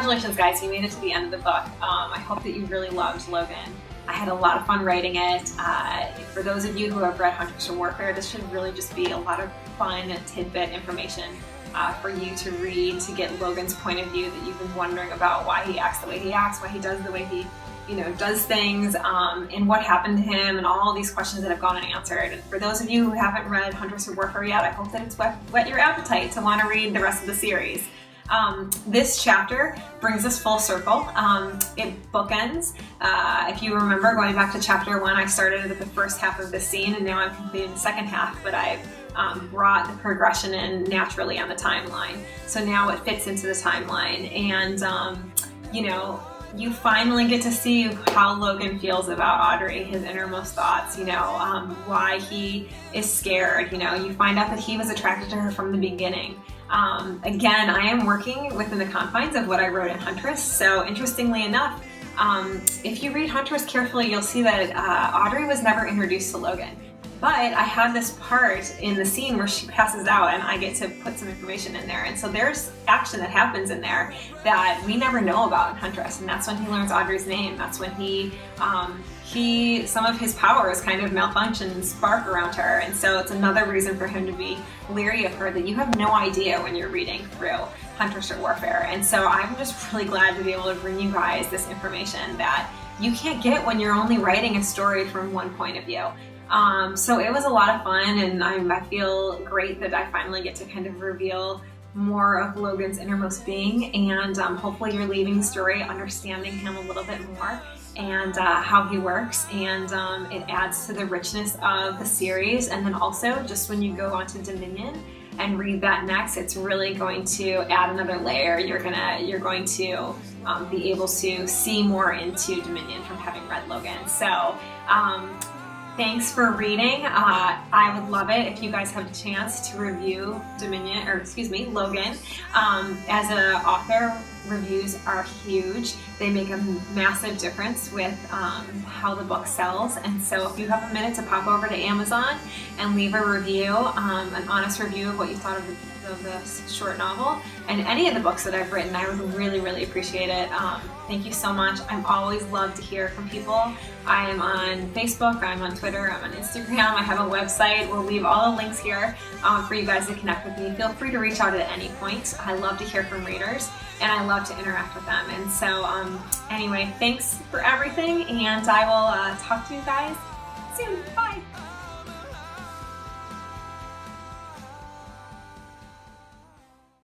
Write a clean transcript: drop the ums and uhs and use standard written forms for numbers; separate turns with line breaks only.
congratulations guys, you made it to the end of the book. I hope that you really loved Logan. I had a lot of fun writing it. For those of you who have read Hunters for Warfare, this should really just be a lot of fun tidbit information for you to read, to get Logan's point of view that you've been wondering about, why he acts the way he acts, why he does the way he does things, and what happened to him, and all these questions that have gone unanswered. And for those of you who haven't read Hunters for Warfare yet, I hope that it's whet your appetite to want to read the rest of the series. This chapter brings us full circle. It bookends. If you remember, going back to chapter 1, I started at the first half of this scene, and now I'm completing the second half, but I've brought the progression in naturally on the timeline. So now it fits into the timeline, and you finally get to see how Logan feels about Audrey, his innermost thoughts, why he is scared. You find out that he was attracted to her from the beginning. Again, I am working within the confines of what I wrote in Huntress, so interestingly enough, if you read Huntress carefully, you'll see that Audrey was never introduced to Logan. But I have this part in the scene where she passes out and I get to put some information in there. And so there's action that happens in there that we never know about in Huntress. And that's when he learns Audrey's name. That's when some of his powers kind of malfunction and spark around her. And so it's another reason for him to be leery of her that you have no idea when you're reading through Hunters for Warfare. And so I'm just really glad to be able to bring you guys this information that you can't get when you're only writing a story from one point of view. So it was a lot of fun, and I feel great that I finally get to kind of reveal more of Logan's innermost being, and hopefully you're leaving the story understanding him a little bit more and how he works, and it adds to the richness of the series. And then also, just when you go onto Dominion and read that next, it's really going to add another layer. You're going to be able to see more into Dominion from having read Logan. So thanks for reading. I would love it if you guys have a chance to review Logan. As an author, reviews are huge. They make a massive difference with how the book sells. And so if you have a minute to pop over to Amazon and leave a review, an honest review of what you thought of the short novel and any of the books that I've written, I would really, really appreciate it. Thank you so much. I'm always love to hear from people. I am on Facebook, I'm on Twitter, I'm on Instagram, I have a website. We'll leave all the links here for you guys to connect with me. Feel free to reach out at any point. I love to hear from readers, and I love to interact with them. And so anyway, thanks for everything, and I will talk to you guys soon. Bye!